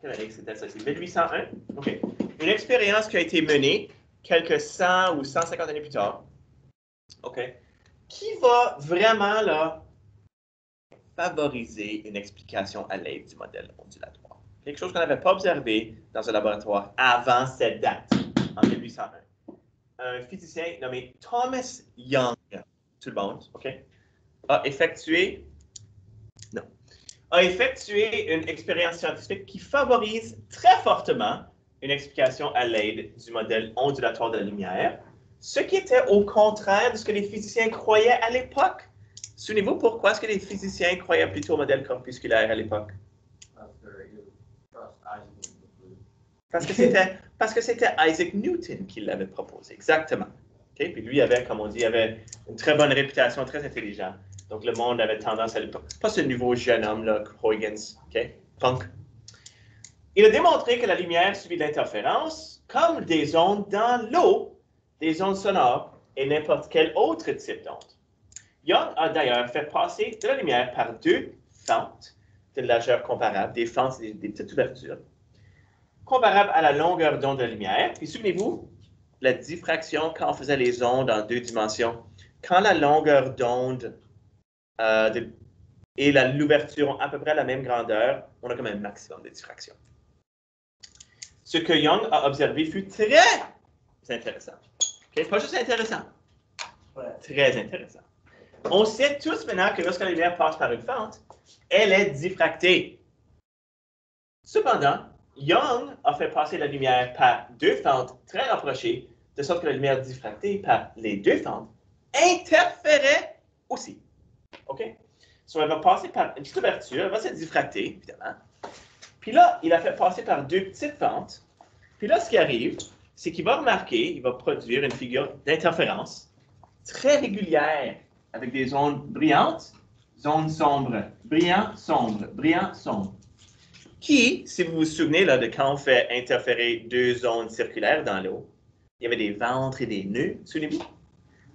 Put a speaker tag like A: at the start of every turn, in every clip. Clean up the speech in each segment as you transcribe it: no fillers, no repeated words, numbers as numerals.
A: quelle année c'était ça? C'est 1801? OK. Une expérience qui a été menée quelques 100 ou 150 années plus tard. OK. Qui va vraiment là, favoriser une explication à l'aide du modèle ondulatoire. Quelque chose qu'on n'avait pas observé dans un laboratoire avant cette date, en 1801. Un physicien nommé Thomas Young, tout le monde, OK, a effectué une expérience scientifique qui favorise très fortement une explication à l'aide du modèle ondulatoire de la lumière, ce qui était au contraire de ce que les physiciens croyaient à l'époque. Souvenez-vous pourquoi est-ce que les physiciens croyaient plutôt au modèle corpusculaire à l'époque? Parce que c'était Isaac Newton qui l'avait proposé, exactement. Okay? Puis lui avait, comme on dit, avait une très bonne réputation, très intelligent. Donc le monde avait tendance à pas ce nouveau jeune homme là, Huygens, okay? Punk. Il a démontré que la lumière subit l'interférence comme des ondes dans l'eau, des ondes sonores et n'importe quel autre type d'onde. Young a d'ailleurs fait passer de la lumière par deux fentes de largeur comparable, des fentes, des petites ouvertures, comparables à la longueur d'onde de la lumière. Puis souvenez-vous, la diffraction, quand on faisait les ondes en deux dimensions, quand la longueur d'onde et l'ouverture ont à peu près la même grandeur, on a comme un maximum de diffraction. Ce que Young a observé fut très intéressant. Okay? Pas juste intéressant, très intéressant. On sait tous maintenant que lorsque la lumière passe par une fente, elle est diffractée. Cependant, Young a fait passer la lumière par deux fentes très rapprochées, de sorte que la lumière diffractée par les deux fentes interférait aussi. OK? Donc, elle va passer par une petite ouverture, elle va se diffracter, évidemment. Puis là, il a fait passer par deux petites fentes. Puis là, ce qui arrive, c'est qu'il va remarquer, il va produire une figure d'interférence très régulière, avec des ondes brillantes, zones sombres, brillant, sombre, brillant, sombre. Qui, si vous vous souvenez là, de quand on fait interférer deux ondes circulaires dans l'eau, il y avait des ventres et des nœuds, souvenez-vous?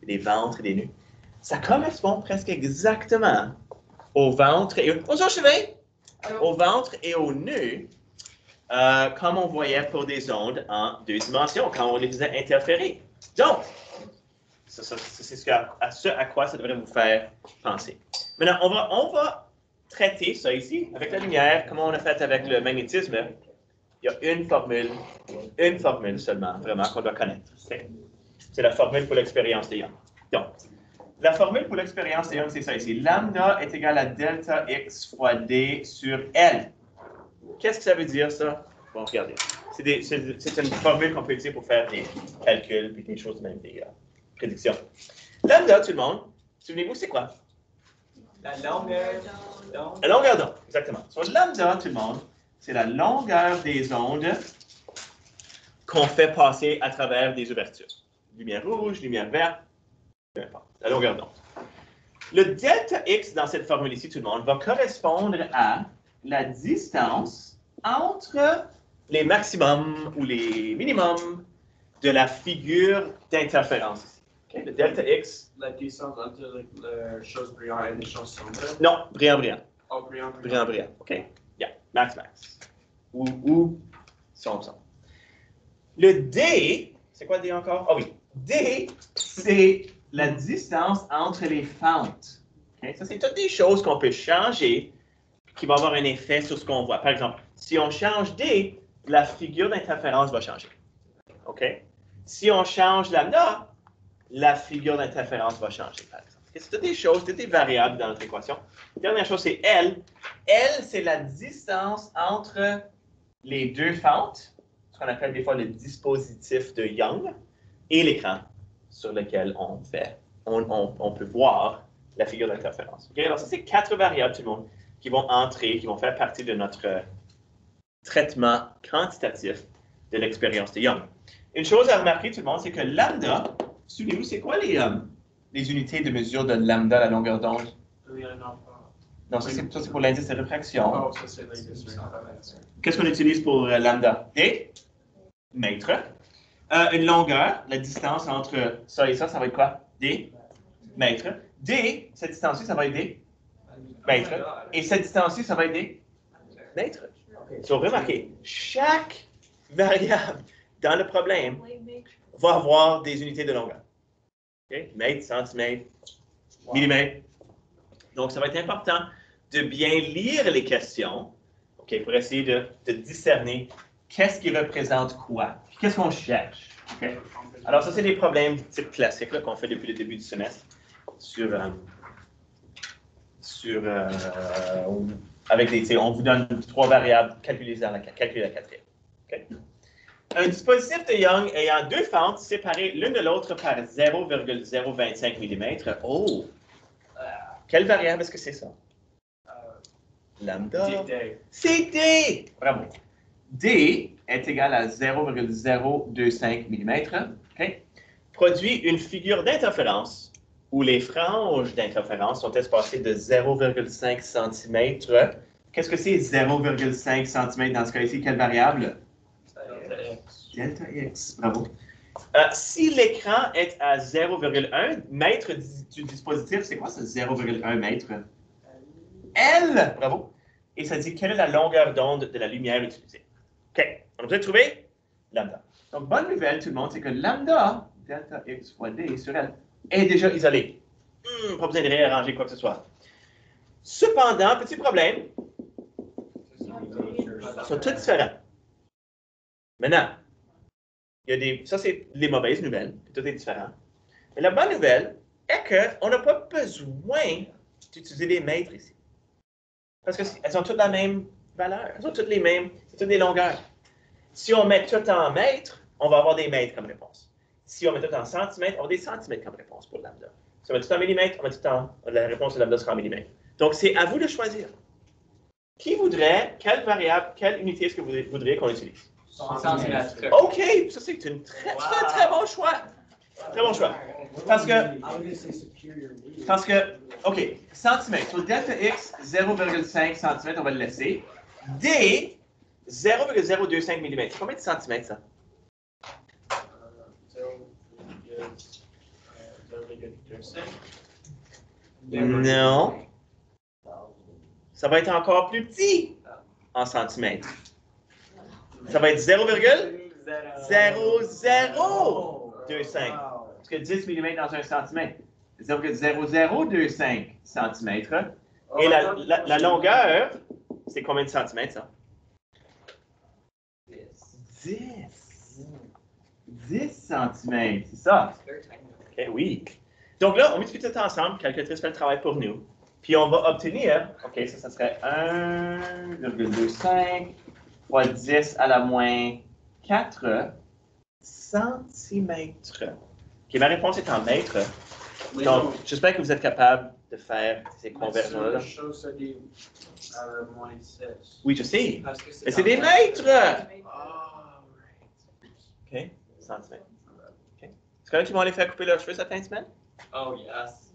A: Des ventres et des nœuds. Ça correspond presque exactement au ventre et au ventre et aux nœuds, comme on voyait pour des ondes en deux dimensions, quand on les faisait interférer. Donc, c'est ce à quoi ça devrait vous faire penser. Maintenant, on va traiter ça ici avec la lumière, comme on a fait avec le magnétisme. Il y a une formule seulement, vraiment, qu'on doit connaître. C'est la formule pour l'expérience de Young. Donc, la formule pour l'expérience de Young, c'est ça ici. Lambda est égal à delta x fois d sur L. Qu'est-ce que ça veut dire, ça? Bon, regardez. C'est une formule qu'on peut utiliser pour faire des calculs et des choses de même, des prédictions. Lambda, tout le monde, souvenez-vous, c'est quoi?
B: La longueur d'onde.
A: La longueur d'onde, exactement. So, lambda, tout le monde, c'est la longueur des ondes qu'on fait passer à travers des ouvertures. Lumière rouge, lumière verte, peu importe. La longueur d'onde. Le delta x dans cette formule ici, tout le monde, va correspondre à la distance entre les maximums ou les minimums de la figure d'interférence ici. Okay? Le delta x.
B: La distance entre les choses brillantes et les choses sombres.
A: Non, brillant.
B: Oh, brillant.
A: OK? Yeah, max. Ou sombre. Le d, c'est quoi d encore? Ah oui. D, c'est la distance entre les fentes. Okay? Ça, c'est toutes des choses qu'on peut changer qui vont avoir un effet sur ce qu'on voit. Par exemple, si on change d, la figure d'interférence va changer. OK? Si on change lambda, la figure d'interférence va changer, par exemple. C'est toutes des choses, toutes des variables dans notre équation. La dernière chose, c'est L. L, c'est la distance entre les deux fentes, ce qu'on appelle des fois le dispositif de Young, et l'écran sur lequel on peut voir la figure d'interférence. Okay? Alors ça, c'est 4 variables, tout le monde, qui vont entrer, qui vont faire partie de notre traitement quantitatif de l'expérience de Young. Une chose à remarquer, tout le monde, c'est que lambda, souvenez-vous, c'est quoi les unités de mesure de lambda, la longueur d'onde? Non, ça c'est pour l'indice de réfraction.
B: Oh, ça c'est l'indice de réfraction.
A: Qu'est-ce qu'on utilise pour lambda? D, mètre. Une longueur, la distance entre ça et ça va être quoi? D, mètre. D, cette distance-ci, ça va être D, mètre. Et cette distance-ci, ça va être D, mètres. So, remarquez, chaque variable dans le problème va avoir des unités de longueur. Okay? Mètres, centimètres, millimètres. Donc, ça va être important de bien lire les questions, okay, pour essayer de discerner qu'est-ce qui représente quoi, puis qu'est-ce qu'on cherche. Okay? Alors, ça, c'est des problèmes type classique qu'on fait depuis le début du semestre avec des, on vous donne 3 variables, calculez la quatrième. Okay? Un dispositif de Young ayant 2 fentes séparées l'une de l'autre par 0,025 mm. Oh! Quelle variable est-ce que c'est ça? Lambda. C'est D! Bravo. D est égal à 0,025 mm. Okay? Produit une figure d'interférence où les franges d'interférence sont espacées de 0,5 cm. Qu'est-ce que c'est 0,5 cm dans ce cas-ci? Quelle variable? Delta X. Bravo. Si l'écran est à 0,1 mètre du dispositif, c'est quoi ce 0,1 mètre? L! Bravo. Et ça dit quelle est la longueur d'onde de la lumière utilisée. OK. On a besoin de trouver lambda. Donc, bonne nouvelle, tout le monde, c'est que lambda, delta X fois D sur L, est déjà isolé. Pas besoin de réarranger quoi que ce soit. Cependant, petit problème, ils sont tous différents. Maintenant, ça c'est les mauvaises nouvelles, puis tout est différent. Mais la bonne nouvelle est qu'on n'a pas besoin d'utiliser des mètres ici. Parce qu'elles ont toutes la même valeur, elles ont toutes les mêmes, c'est toutes des longueurs. Si on met tout en mètres, on va avoir des mètres comme réponse. Si on met tout en centimètres, on va avoir des centimètres comme réponse pour lambda. Si on met tout en millimètres, on met tout en... La réponse de lambda sera en millimètres. Donc, c'est à vous de choisir. Qui voudrait, quelle variable, quelle unité est-ce que vous voudriez qu'on utilise?
B: Centimètres.
A: OK, ça c'est un très bon choix. Très bon choix. Parce que, OK, centimètres. Sur delta X, 0,5 cm, on va le laisser. D, 0,025 mm. Combien de centimètres, ça? 0,25. Non. Ça va être encore plus petit en centimètres. Ça va être 0,0025. Parce que 10 mm dans un centimètre. 0,0025 cm. Et la longueur, c'est combien de centimètres, ça? 10 cm, c'est ça? OK, oui. Donc là, on multiplie tout ensemble. Calculatrice fait le travail pour nous. Puis on va obtenir, OK, ça serait 1,25 fois 10 à la moins 4 centimètres. OK, ma réponse est en mètres. Donc, j'espère que vous êtes capable de faire ces conversions-là. Oui, je sais. Mais c'est des mètres! OK, centimètres. OK. Est-ce qu'il y en a qui vont aller faire couper leurs cheveux cette fin de semaine?
B: Oh, yes.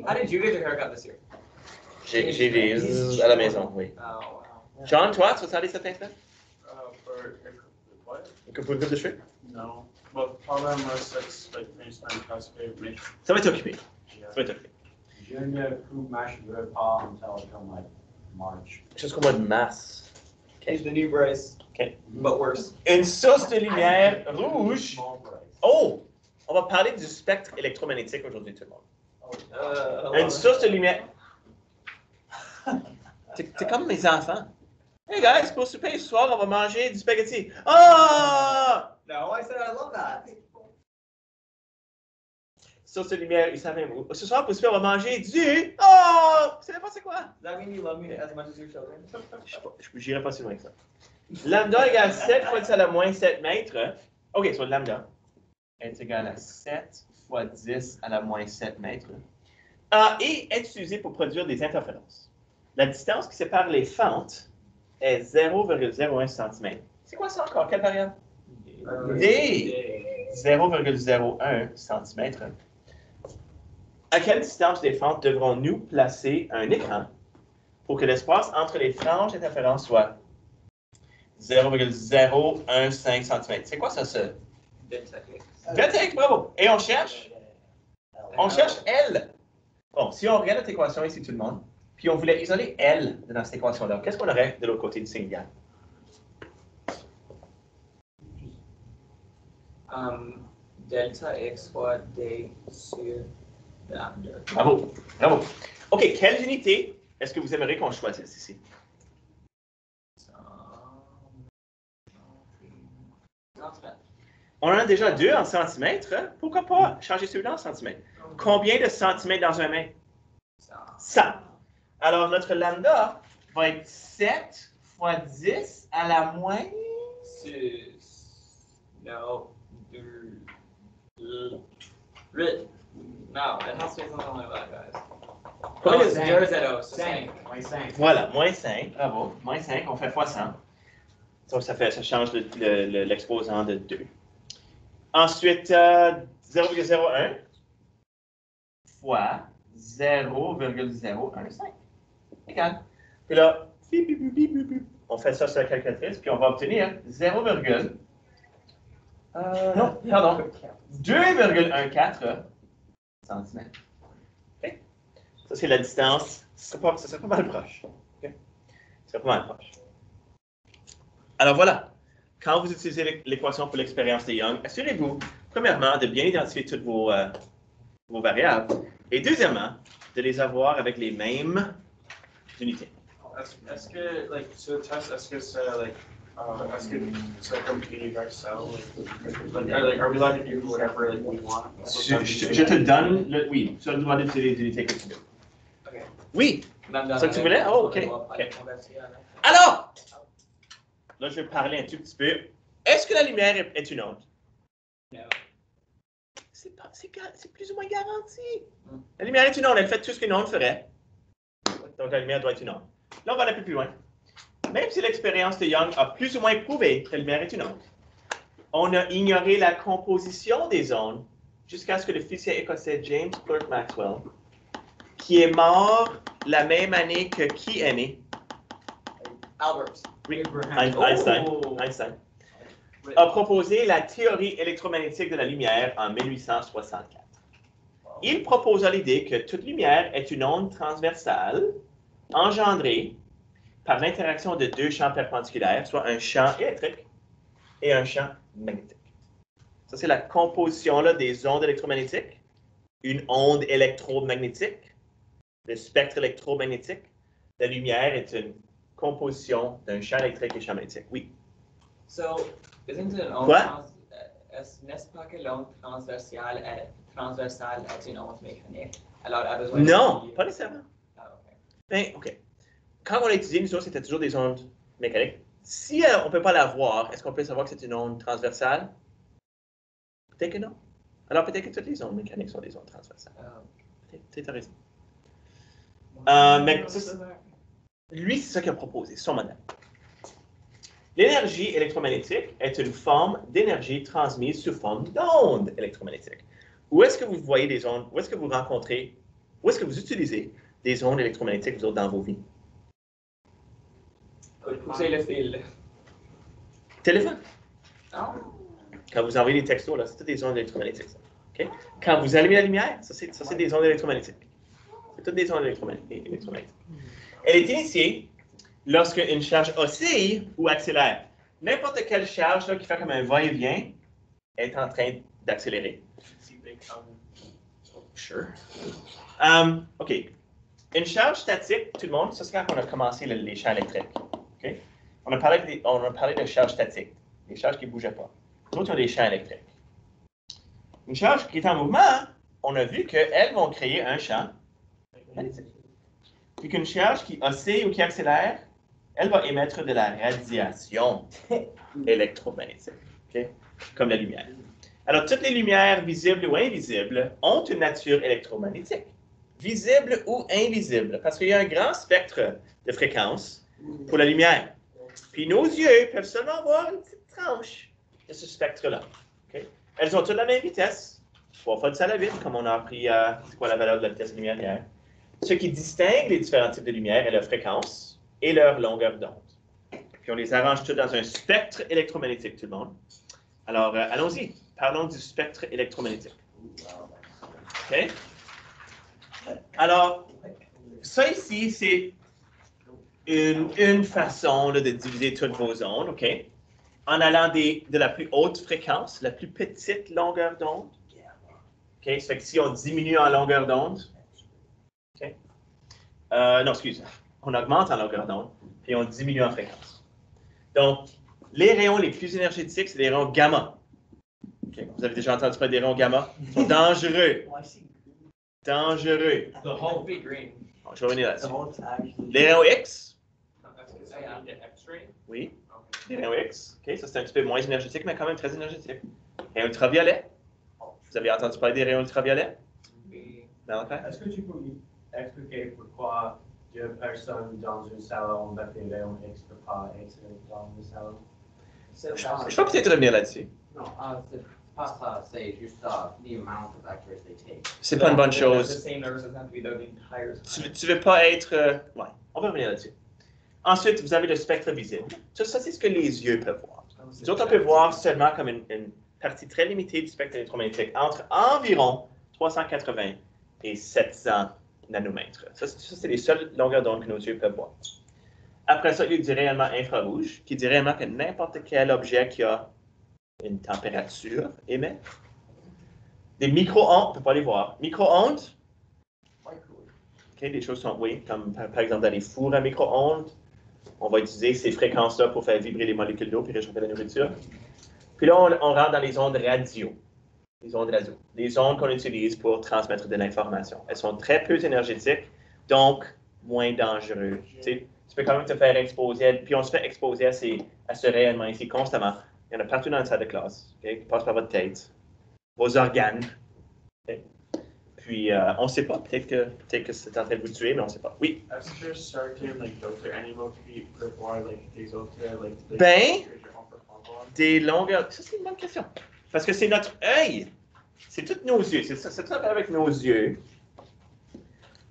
B: How did you get your haircut this year?
A: J'ai des à la maison, oui.
B: Oh, wow.
A: John, toi, tu vas aller cette fin de semaine?
B: What?
A: Une coupe de cheveux?
B: No. But probably unless it's like next time class me.
A: Ça va être occupé. Ça va être occupé.
C: Je ne coupe ma cheveux pas until like March.
A: Jusqu'au mois de mars.
B: He's the new Bryce.
A: OK.
B: But worse.
A: Une source de lumière rouge.
C: Small price.
A: Oh! On va parler du spectre électromagnétique aujourd'hui, tout le monde. Une source de lumière. T'es comme mes enfants. Hey guys, pour souper ce soir, on va manger du spaghetti. Ah!
B: No, I said I love that.
A: Source de lumière, ils savent même. Ce soir, pour souper, on va manger du. Oh! C'est n'importe quoi.
B: Does that mean you love me as much as your children?
A: Je n'irai pas si loin que ça. Lambda égale 7 fois 10 à la moins 7 mètres. OK, soit lambda est égal à 7 fois 10 à la moins 7 mètres. Et est utilisé pour produire des interférences. La distance qui sépare les fentes est 0,01 cm. C'est quoi ça encore? Quelle variable? D. 0,01 cm. À quelle distance des fentes devrons-nous placer un écran pour que l'espace entre les franges d'interférence soit 0,015 cm? C'est quoi ça, ce? Delta X, bravo! Et on cherche? On cherche L. Bon, si on regarde notre équation ici, tout le monde, puis puis on voulait isoler L dans cette équation-là. Qu'est-ce qu'on aurait de l'autre côté du signe égal?
D: Delta X fois D sur lambda.
A: Bravo, bravo. OK, quelles unités est-ce que vous aimeriez qu'on choisisse ici? On en a déjà 2 en centimètres. Pourquoi pas changer celui-là en centimètres? Combien de centimètres dans un mètre? 100. Alors, notre lambda va être 7 fois 10 à la moins...
D: 6. No. 2. 8. No, it has to be something like that, guys.
A: Combien de-
D: 0, 0, 5.
C: Moins 5.
A: Voilà, moins 5. Bravo. Moins 5, on fait fois 100. Donc, ça change l'exposant de 2. Ensuite, 0,01 fois 0,015. Égal. Puis là, bip, bip, bip, bip, bip, bip. On fait ça sur la calculatrice, puis on va obtenir 2,14 cm. Okay? Ça, c'est la distance. Ça serait pas mal proche. Okay? Ça serait pas mal proche. Alors voilà. Quand vous utilisez l'équation pour l'expérience de Young, assurez-vous, premièrement, de bien identifier toutes vos variables. Et deuxièmement, de les avoir avec les mêmes unités.
B: Est-ce que, like, sur le test, est-ce que c'est comme universel? Like, are we allowed to do whatever like, we want?
A: Je te donne le... Oui, tu as le droit d'utiliser les unités que tu veux.
D: OK.
A: Oui!
D: Lambda.
A: Ça que tu voulais? Oh, OK.
D: OK.
A: Alors! Là, je vais parler un tout petit peu. Est-ce que la lumière est une onde?
D: No.
A: C'est plus ou moins garanti. La lumière est une onde. Elle fait tout ce qu'une onde ferait. Donc, la lumière doit être une onde. Là, on va aller un peu plus loin. Même si l'expérience de Young a plus ou moins prouvé que la lumière est une onde, on a ignoré la composition des ondes jusqu'à ce que le physicien écossais James Clerk Maxwell, qui est mort la même année que qui est né?
D: Albert.
A: Oui,
C: Abraham.
A: Einstein.
D: Oh.
A: Einstein a proposé la théorie électromagnétique de la lumière en 1864. Il proposa l'idée que toute lumière est une onde transversale engendrée par l'interaction de 2 champs perpendiculaires, soit un champ électrique et un champ magnétique. Ça, c'est la composition là, des ondes électromagnétiques. Une onde électromagnétique, le spectre électromagnétique. La lumière est une composition d'un champ électrique et champ magnétique. Oui.
D: So, isn't it an onde
A: Quoi?
D: n'est-ce pas que l'onde transversale est une onde mécanique? Alors, elle a besoin
A: Non,
D: de...
A: pas nécessairement.
D: Ah, OK.
A: Ben, OK. Quand on l'a étudié, nous autres, c'était toujours des ondes mécaniques. Si on ne peut pas la voir, est-ce qu'on peut savoir que c'est une onde transversale? Peut-être que non. Alors peut-être que toutes les ondes mécaniques sont des ondes transversales. Peut-être, tu as raison. Mais lui, c'est ça qu'il a proposé, son modèle. L'énergie électromagnétique est une forme d'énergie transmise sous forme d'ondes électromagnétiques. Où est-ce que vous voyez des ondes, où est-ce que vous rencontrez, où est-ce que vous utilisez des ondes électromagnétiques, vous autres, dans vos vies?
D: Pousser le fil.
A: Téléphone.
D: Ah.
A: Quand vous envoyez des textos, là, c'est toutes des ondes électromagnétiques. Ça. Okay? Quand vous allumez la lumière, ça c'est des ondes électromagnétiques. C'est toutes des ondes électromagnétiques. Elle est initiée lorsque une charge oscille ou accélère. N'importe quelle charge là, qui fait comme un va-et-vient est en train d'accélérer. Sure. OK. Une charge statique, tout le monde, ça c'est quand on a commencé les champs électriques. Okay? On a parlé de charges statiques, des charges qui ne bougeaient pas. D'autres ont des champs électriques. Une charge qui est en mouvement, on a vu qu'elles vont créer un champ magnétique. Puis qu'une charge qui oscille ou qui accélère, elle va émettre de la radiation électromagnétique, okay? Comme la lumière. Alors, toutes les lumières visibles ou invisibles ont une nature électromagnétique, visible ou invisible, parce qu'il y a un grand spectre de fréquences pour la lumière. Puis nos yeux peuvent seulement voir une petite tranche de ce spectre-là. Okay? Elles ont toutes la même vitesse, 3 fois 10 à la 8, comme on a appris c'est quoi la valeur de la vitesse de lumière hier. Ce qui distingue les différents types de lumière est leur fréquence et leur longueur d'onde. Puis on les arrange tous dans un spectre électromagnétique, tout le monde. Alors, allons-y. Parlons du spectre électromagnétique. OK? Alors, ça ici, c'est une façon là, de diviser toutes vos ondes, OK? En allant de la plus haute fréquence, la plus petite longueur d'onde. OK? Ça fait que si on diminue en longueur d'onde, OK? Non, excuse, on augmente en longueur d'onde, puis on diminue en fréquence. Donc, les rayons les plus énergétiques, c'est les rayons gamma. Okay. Vous avez déjà entendu parler des rayons gamma? Ils sont dangereux. Dangereux.
B: The whole big green.
A: Bon, je vais revenir là-dessus. Les rayons X?
B: X-ray?
A: Oui. Les rayons X. OK, ça c'est un petit peu moins énergétique, mais quand même très énergétique. Rayons ultraviolets? Vous avez entendu parler des rayons ultraviolets?
D: Oui.
C: Est-ce que tu peux expliquer pourquoi deux personnes dans un salon avec des rayons X ne peuvent pas être dans le salon?
A: Je vais peut-être revenir là-dessus.
E: No, c'est pas ça, c'est juste the amount of X-rays they take.
A: C'est pas une bonne
D: The
A: chose.
D: same nerves doesn't have to be there the entire time.
A: Tu veux pas être... ouais, on va revenir là-dessus. Ensuite, vous avez le spectre visible. Ça c'est ce que les yeux peuvent voir. Nous autres, on peut voir seulement comme une partie très limitée du spectre électromagnétique, entre environ 380 et 700 nanomètres. Ça, c'est les seules longueurs d'onde que nos yeux peuvent voir. Après ça, il y a du rayonnement infrarouge, qui dit réellement que n'importe quel objet qui a une température émet. Des micro-ondes, on ne peut pas les voir. Micro-ondes, okay, des choses sont, oui, comme par exemple dans les fours à micro-ondes, on va utiliser ces fréquences-là pour faire vibrer les molécules d'eau et réchauffer la nourriture. Puis là, on rentre dans les ondes radio. Les ondes radio. Les ondes qu'on utilise pour transmettre de l'information. Elles sont très peu énergétiques, donc moins dangereuses. Tu peux quand même te faire exposer, puis on se fait exposer à ce rayonnement ici constamment. Il y en a partout dans la salle de classe, okay, qui passe par votre tête, vos organes. Okay. Puis, on ne sait pas, peut-être que c'est en train de vous tuer, mais on ne sait pas. Oui?
B: Est-ce que certains d'autres animaux qui peuvent voir des autres
A: Ben, des longueurs. Ça, c'est une bonne question. Parce que c'est notre œil. C'est tous nos yeux. C'est ça avec nos yeux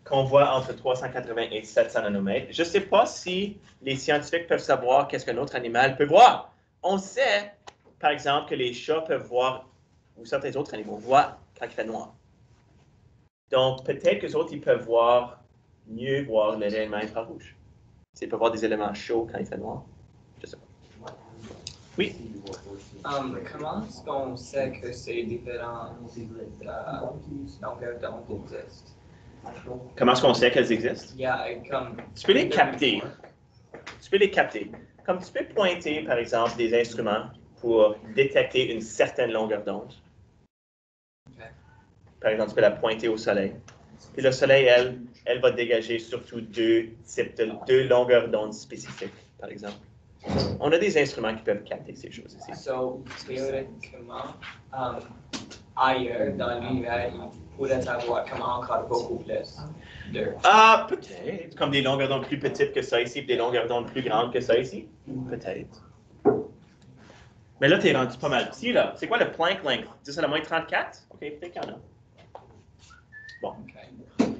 A: qu'on voit entre 380 et 700 nanomètres. Je ne sais pas si les scientifiques peuvent savoir qu'est-ce qu'un autre animal peut voir. On sait, par exemple, que les chats peuvent voir, ou certains autres animaux voient quand il fait noir. Donc, peut-être que les autres, ils peuvent mieux voir les rayonnements infrarouges. Ils peuvent voir des éléments chauds quand il fait noir. Je ne sais pas. Oui?
D: Comment est-ce qu'on sait que ces différentes longueurs d'onde existent?
A: Comment est-ce qu'on sait qu'elles existent?
D: Comme...
A: Tu peux les capter. Tu peux les capter. Comme tu peux pointer, par exemple, des instruments pour détecter une certaine longueur d'onde.
D: Okay.
A: Par exemple, tu peux la pointer au soleil. Puis le soleil, elle va dégager surtout deux longueurs d'onde spécifiques, par exemple. On a des instruments qui peuvent capter ces choses ici.
D: So, théoriquement, ailleurs dans l'univers, il pourrait avoir comment encore beaucoup plus de...
A: Ah, peut-être. Comme des longueurs d'onde plus petites que ça ici, puis des longueurs d'onde plus grandes que ça ici. Peut-être. Mais là, tu es rendu pas mal petit, là. C'est quoi le Planck length? 10 à la moins 34? OK, peut-être qu'il y en a. Bon.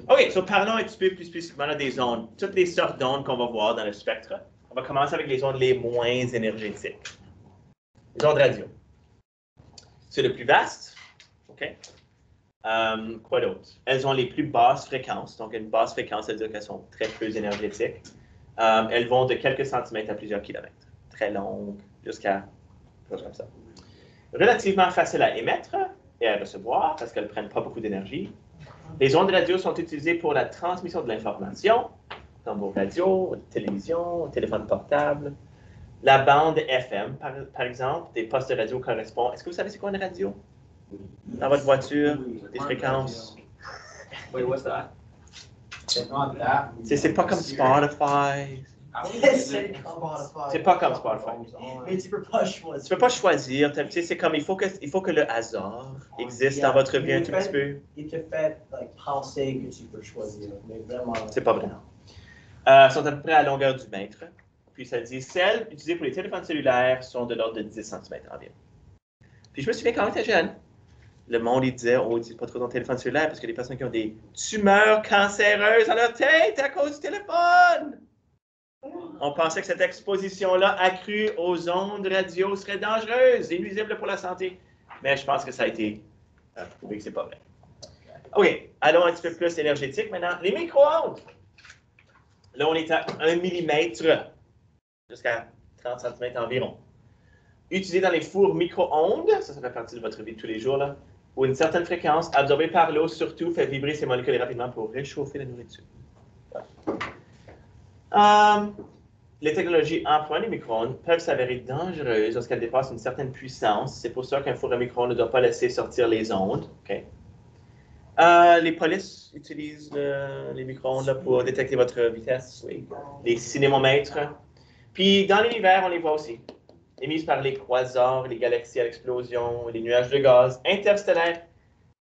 A: OK, so parlons un petit peu plus spécifiquement des ondes. Toutes les sortes d'ondes qu'on va voir dans le spectre. On va commencer avec les ondes les moins énergétiques. Les ondes radio. C'est le plus vaste. OK? Quoi d'autre? Elles ont les plus basses fréquences. Donc, une basse fréquence, ça veut dire qu'elles sont très peu énergétiques. Elles vont de quelques centimètres à plusieurs kilomètres. Très longues, jusqu'à quelque chose comme ça. Relativement facile à émettre et à recevoir parce qu'elles ne prennent pas beaucoup d'énergie. Les ondes radio sont utilisées pour la transmission de l'information, dans vos radios, télévision, téléphone portable. La bande FM, par exemple, des postes de radio correspond. Est-ce que vous savez c'est quoi une radio? Dans votre voiture, des fréquences.
D: Wait, what's that?
A: C'est pas comme Spotify. C'est pas comme Spotify.
F: Mais tu peux pas choisir.
A: Tu peux pas choisir. Tu sais, c'est comme il faut que le hasard existe dans votre vie un tout petit peu.
F: Il te fait penser que tu peux choisir, mais vraiment.
A: C'est pas vrai. Sont à peu près à longueur du mètre. Puis ça dit celles utilisées pour les téléphones cellulaires sont de l'ordre de 10 cm environ. Puis je me souviens quand j'étais jeune, le monde il disait oh, utilise pas trop ton téléphone cellulaire parce que les personnes qui ont des tumeurs cancéreuses dans leur tête à cause du téléphone. On pensait que cette exposition-là accrue aux ondes radio serait dangereuse et nuisible pour la santé. Mais je pense que ça a été prouvé que c'est pas vrai. OK, allons un petit peu plus énergétique maintenant. Les micro-ondes. Là, on est à 1 mm jusqu'à 30 cm environ. Utilisé dans les fours micro-ondes, ça fait partie de votre vie de tous les jours, là, où une certaine fréquence, absorbée par l'eau, surtout, fait vibrer ces molécules rapidement pour réchauffer la nourriture. Les technologies employant les micro-ondes peuvent s'avérer dangereuses lorsqu'elles dépassent une certaine puissance. C'est pour ça qu'un four à micro-ondes ne doit pas laisser sortir les ondes. Okay. Les polices utilisent les micro-ondes là, pour détecter votre vitesse, oui. Les cinémomètres. Puis dans l'univers, on les voit aussi. Émises par les quasars, les galaxies à l'explosion, les nuages de gaz interstellaires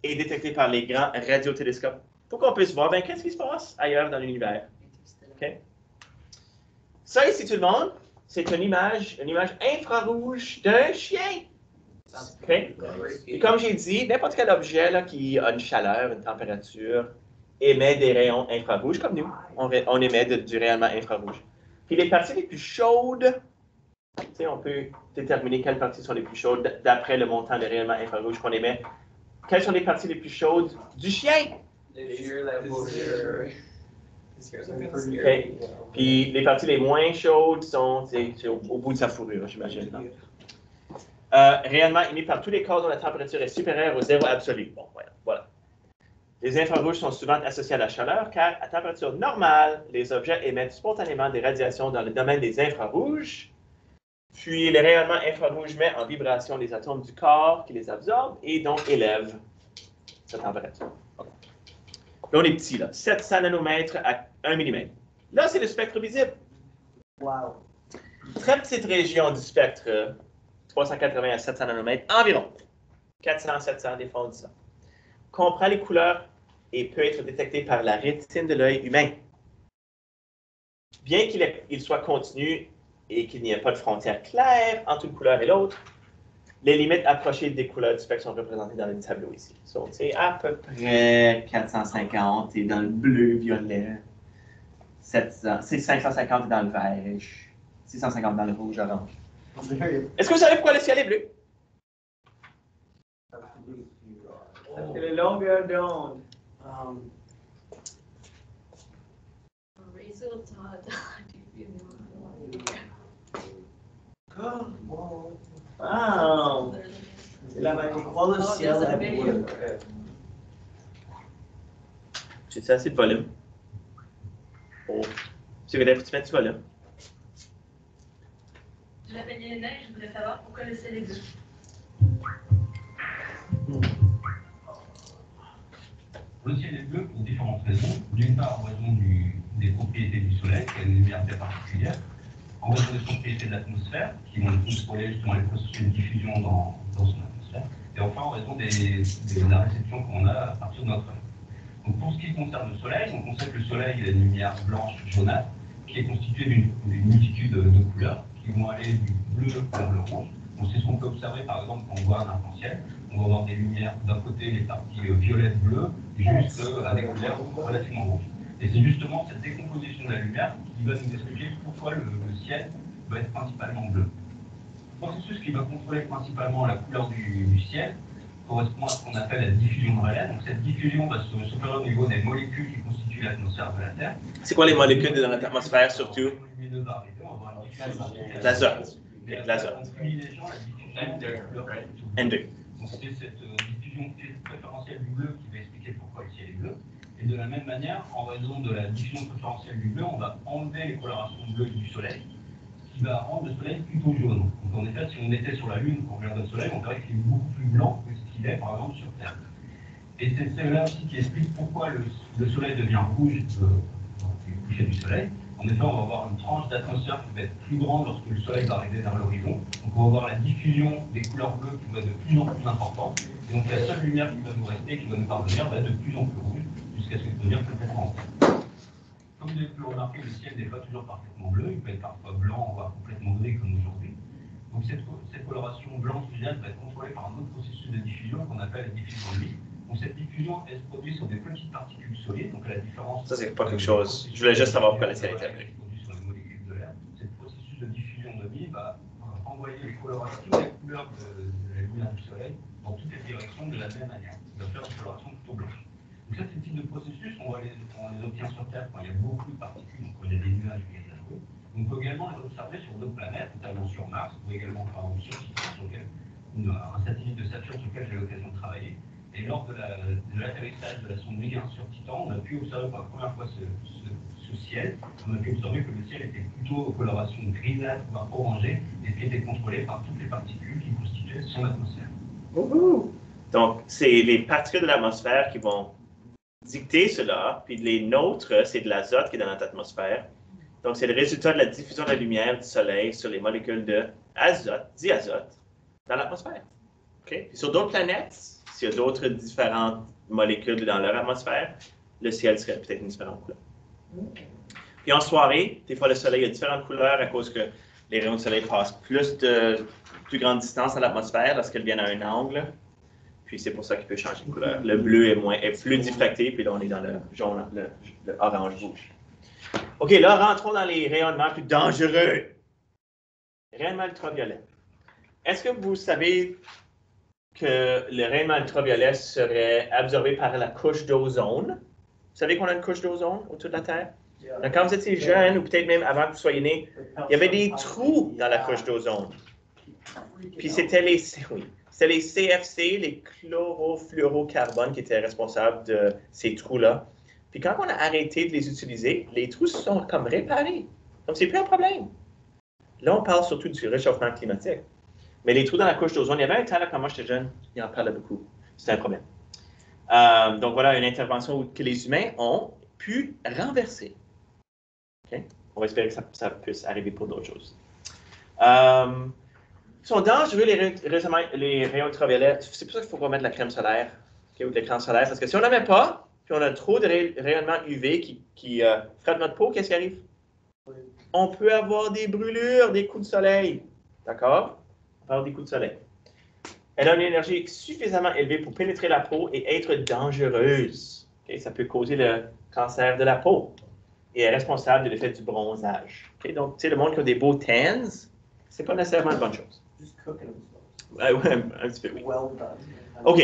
A: et détectées par les grands radiotélescopes pour qu'on puisse voir qu'est-ce qui se passe ailleurs dans l'univers. Okay. Ça ici, tout le monde, c'est une image infrarouge d'un chien. Okay. Et comme j'ai dit, n'importe quel objet là, qui a une chaleur, une température, émet des rayons infrarouges, comme nous. On émet du rayonnement infrarouge. Puis les parties les plus chaudes, on peut déterminer quelles parties sont les plus chaudes d'après le montant de rayonnement infrarouge qu'on émet. Quelles sont les parties les plus chaudes du chien? Okay. Puis les parties les moins chaudes sont au bout de sa fourrure, j'imagine. Rayonnement émis par tous les corps dont la température est supérieure au zéro absolu. Bon, voilà. Les infrarouges sont souvent associés à la chaleur car, à température normale, les objets émettent spontanément des radiations dans le domaine des infrarouges. Puis, le rayonnement infrarouge met en vibration les atomes du corps qui les absorbent et donc élève sa température. Okay. Là, on est petit, là. 700 nanomètres à 1 mm. Là, c'est le spectre visible.
F: Wow.
A: Très petite région du spectre, 380 à 700 nanomètres environ. 400, 700, des fois on dit ça. Comprend les couleurs et peut être détecté par la rétine de l'œil humain. Bien qu'il soit continu et qu'il n'y ait pas de frontière claire entre une couleur et l'autre, les limites approchées des couleurs du spectre sont représentées dans le tableau ici. So, c'est à peu près 450 et dans le bleu, violet. 700, c'est 550 dans le vert, 650 dans le rouge, orange. Est-ce que vous savez pourquoi le ciel est bleu?
D: C'est les longueurs d'onde.
F: Wow. C'est la même croix le ciel à bleu.
A: J'ai assez de volume. Oh. Tu veux tu mets du volume?
G: Je m'appelle Yelena et je voudrais savoir pourquoi le ciel est bleu.
H: Le ciel est bleu pour différentes raisons. D'une part, en raison des propriétés du Soleil, qui a une lumière bien particulière. En raison des propriétés de l'atmosphère, qui vont contrôler justement les processus de diffusion dans son atmosphère. Et enfin, en raison de la réception qu'on a à partir de notre œil. Donc, pour ce qui concerne le Soleil, on sait que le Soleil a une lumière blanche jaunâtre, qui est constituée d'une multitude de couleurs, qui vont aller du bleu vers le rouge. Donc, c'est ce qu'on peut observer, par exemple, quand on voit un arc-en-ciel. On va avoir des lumières, d'un côté, les parties violettes, bleues, juste à des couleurs relativement rouges. Et c'est justement cette décomposition de la lumière qui va nous expliquer pourquoi le ciel va être principalement bleu. Le processus qui va contrôler principalement la couleur du ciel correspond à ce qu'on appelle la diffusion de Rayleigh. Donc cette diffusion va s'opérer au niveau des molécules qui constituent l'atmosphère de la Terre.
A: C'est quoi les molécules dans l'atmosphère surtout? L'azote. L'azote. N2.
H: Donc c'est cette diffusion préférentielle du bleu qui va expliquer pourquoi le ciel est bleu. Et de la même manière, en raison de la diffusion préférentielle du bleu, on va enlever les colorations bleues du Soleil, ce qui va rendre le Soleil plutôt jaune. Donc en effet, si on était sur la Lune, quand on regarde le Soleil, on verrait qu'il est beaucoup plus blanc que ce qu'il est, par exemple, sur Terre. Et c'est celle-là aussi qui explique pourquoi le Soleil devient rouge au coucher du Soleil. En effet, on va avoir une tranche d'atmosphère qui va être plus grande lorsque le Soleil va arriver vers l'horizon. Donc on va avoir la diffusion des couleurs bleues qui va être de plus en plus importante. Et donc la seule lumière qui va nous rester, qui va nous parvenir, va être de plus en plus rouge, jusqu'à ce qu'elle devienne complètement blanc. Comme vous avez pu le remarquer, le ciel n'est pas toujours parfaitement bleu, il peut être parfois blanc, voire complètement gris comme aujourd'hui. Donc cette coloration blanche lumière va être contrôlée par un autre processus de diffusion qu'on appelle la diffusion de lumière. Donc cette diffusion, elle se produit sur des petites particules solides, donc à la différence...
A: Ça, c'est pas quelque chose. Je voulais juste savoir pourquoi le ciel était bleu.
H: Sur les molécules de l'air. Ce processus de diffusion de lumière va envoyer les colorations, les couleurs de la lumière du Soleil dans toutes les directions de la même manière. Il va faire une coloration plutôt blanche. Donc ça, c'est le type de processus, on les obtient sur Terre quand il y a beaucoup de particules, donc quand il y a des nuages de gaz à eau. On peut également les observer sur d'autres planètes, notamment sur Mars, ou également par exemple sur Titan, un satellite de Saturne sur lequel j'ai eu l'occasion de travailler. Et lors de l'atterrissage de la sonde Vega sur Titan, on a pu observer pour la première fois ce ciel. On a pu observer que le ciel était plutôt aux colorations grisâtres, voire orangées, et ce qui était contrôlé par toutes les particules qui constituaient son atmosphère.
A: Donc, c'est les particules de l'atmosphère qui vont dicter cela, puis les nôtres, c'est de l'azote qui est dans notre atmosphère. Donc, c'est le résultat de la diffusion de la lumière du Soleil sur les molécules diazote, dans l'atmosphère. Okay? Puis sur d'autres planètes, s'il y a d'autres différentes molécules dans leur atmosphère, le ciel serait peut-être une différente couleur. Puis en soirée, des fois le Soleil a différentes couleurs à cause que les rayons du Soleil passent plus grande distance dans l'atmosphère lorsqu'ils viennent à un angle. Puis c'est pour ça qu'il peut changer de couleur. Le bleu est plus diffracté, puis là on est dans le jaune, le orange rouge. OK, là rentrons dans les rayonnements plus dangereux. Rayonnement ultraviolet. Est-ce que vous savez que le rayonnement ultraviolet serait absorbé par la couche d'ozone? Vous savez qu'on a une couche d'ozone autour de la Terre? Donc, quand vous étiez jeune, ou peut-être même avant que vous soyez né, il y avait des trous dans la couche d'ozone. Puis c'était les CFC, les chlorofluorocarbones, qui étaient responsables de ces trous-là. Puis quand on a arrêté de les utiliser, les trous se sont comme réparés. Donc, c'est plus un problème. Là, on parle surtout du réchauffement climatique. Mais les trous dans la couche d'ozone, il y avait un temps, là, quand moi j'étais jeune, il en parlait beaucoup. C'était un problème. Donc voilà, une intervention que les humains ont pu renverser. Okay? On va espérer que ça puisse arriver pour d'autres choses. Ils sont dangereux, les rayons ultraviolets. C'est pour ça qu'il faut remettre de la crème solaire, okay, ou de l'écran solaire. Parce que si on n'en met pas, puis on a trop de rayonnement UV qui frappe notre peau, qu'est-ce qui arrive? On peut avoir des brûlures, des coups de soleil. D'accord? On peut avoir des coups de soleil. Elle a une énergie suffisamment élevée pour pénétrer la peau et être dangereuse. Okay? Ça peut causer le cancer de la peau et est responsable de l'effet du bronzage. Okay? Donc, tu sais, le monde qui a des beaux tans, c'est pas nécessairement une bonne chose.
F: Just cooking them.
A: Ouais, un petit peu, oui.
F: Well done.
A: OK.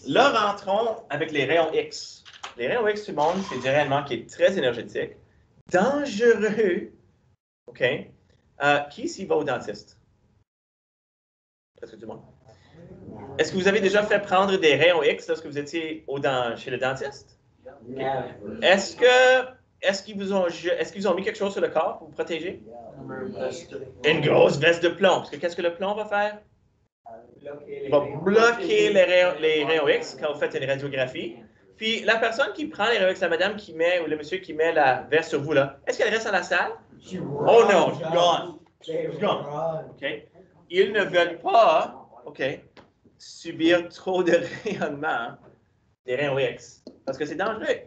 A: Là, rentrons avec les rayons X. Les rayons X, tout le monde, c'est du rayonnement qui est très énergétique, dangereux. OK? Qui s'y va au dentiste? Presque tout le monde. Est-ce que vous avez déjà fait prendre des rayons X lorsque vous étiez chez le dentiste? Okay. Est-ce qu'ils vous ont mis quelque chose sur le corps pour vous protéger? Une grosse veste de plomb. Parce que qu'est-ce que le plomb va faire? Il va bloquer les rayons X quand vous faites une radiographie. Puis la personne qui prend les rayons X, la madame qui met, ou le monsieur qui met la veste sur vous, là, est-ce qu'elle reste dans la salle? Oh non, she's gone. She's gone. OK? Ils ne veulent pas, OK, subir trop de rayonnement des rayons X parce que c'est dangereux.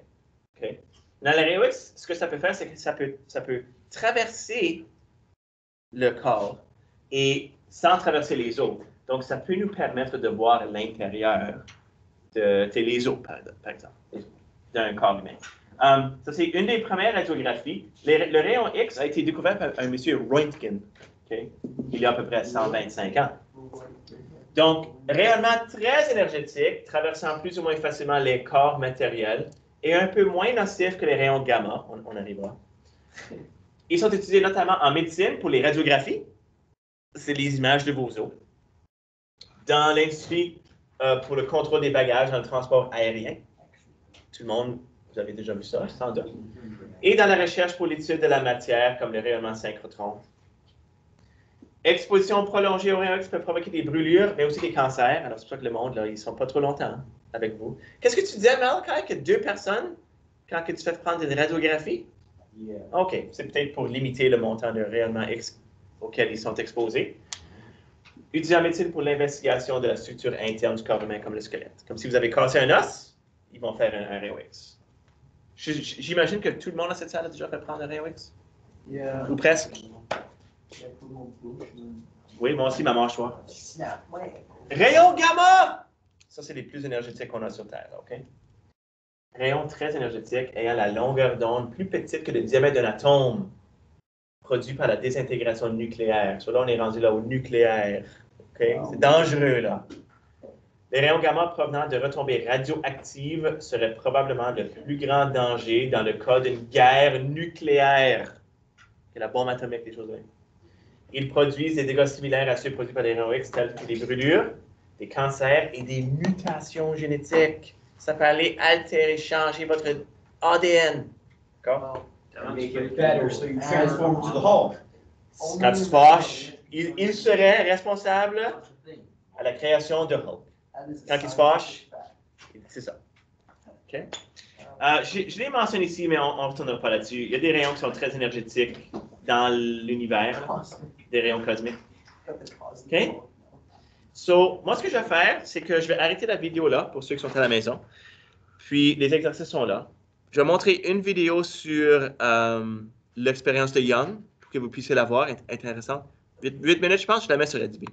A: OK? Dans les rayons X, ce que ça peut faire, c'est que ça peut traverser le corps et sans traverser les os. Donc, ça peut nous permettre de voir l'intérieur les os, par exemple, d'un corps humain. Ça, c'est une des premières radiographies. Le rayon X a été découvert par un monsieur Röntgen, okay, il y a à peu près 125 ans. Donc, rayonnement très énergétique, traversant plus ou moins facilement les corps matériels et un peu moins nocif que les rayons gamma, on arrivera. Ils sont utilisés notamment en médecine pour les radiographies, c'est les images de vos os. Dans l'industrie, pour le contrôle des bagages dans le transport aérien. Tout le monde, vous avez déjà vu ça, sans doute. Et dans la recherche pour l'étude de la matière, comme le rayonnement synchrotron. Exposition prolongée au rayon X peut provoquer des brûlures, mais aussi des cancers. Alors, c'est pour ça que le monde, là, ils ne sont pas trop longtemps avec vous. Qu'est-ce que tu disais, Mel, que 2 personnes, quand que tu fais prendre une radiographie?
F: Yeah.
A: OK, c'est peut-être pour limiter le montant de rayonnement X auquel ils sont exposés. Utilisé en médecine pour l'investigation de la structure interne du corps humain, comme le squelette. Comme si vous avez cassé un os, ils vont faire un rayon X. J'imagine que tout le monde dans cette salle a déjà fait prendre un rayon X?
F: Yeah.
A: Ou presque? Oui, moi aussi, ma mâchoire. Rayon gamma! Ça, c'est les plus énergétiques qu'on a sur Terre, OK? Rayon très énergétique ayant la longueur d'onde plus petite que le diamètre d'un atome, produit par la désintégration nucléaire. So là, on est rendu là au nucléaire. OK? C'est dangereux, là. Les rayons gamma provenant de retombées radioactives seraient probablement le plus grand danger dans le cas d'une guerre nucléaire. Que la bombe atomique, des choses de même. Ils produisent des dégâts similaires à ceux produits par les rayons X, tels que des brûlures, des cancers et des mutations génétiques. Ça peut aller altérer, changer votre ADN. D'accord?
F: Make it better, so you transform to the Hulk.
A: Quand tu te fâches, il serait responsable à la création de Hulk. Quand il se fâche, c'est ça. OK? Je l'ai mentionné ici, mais on ne retournera pas là-dessus. Il y a des rayons qui sont très énergétiques dans l'univers, des rayons cosmiques. OK? So, moi, ce que je vais faire, c'est que je vais arrêter la vidéo là, pour ceux qui sont à la maison. Puis, les exercices sont là. Je vais montrer une vidéo sur l'expérience de Young, pour que vous puissiez la voir, intéressante. 8 minutes, je pense, je la mets sur Edby.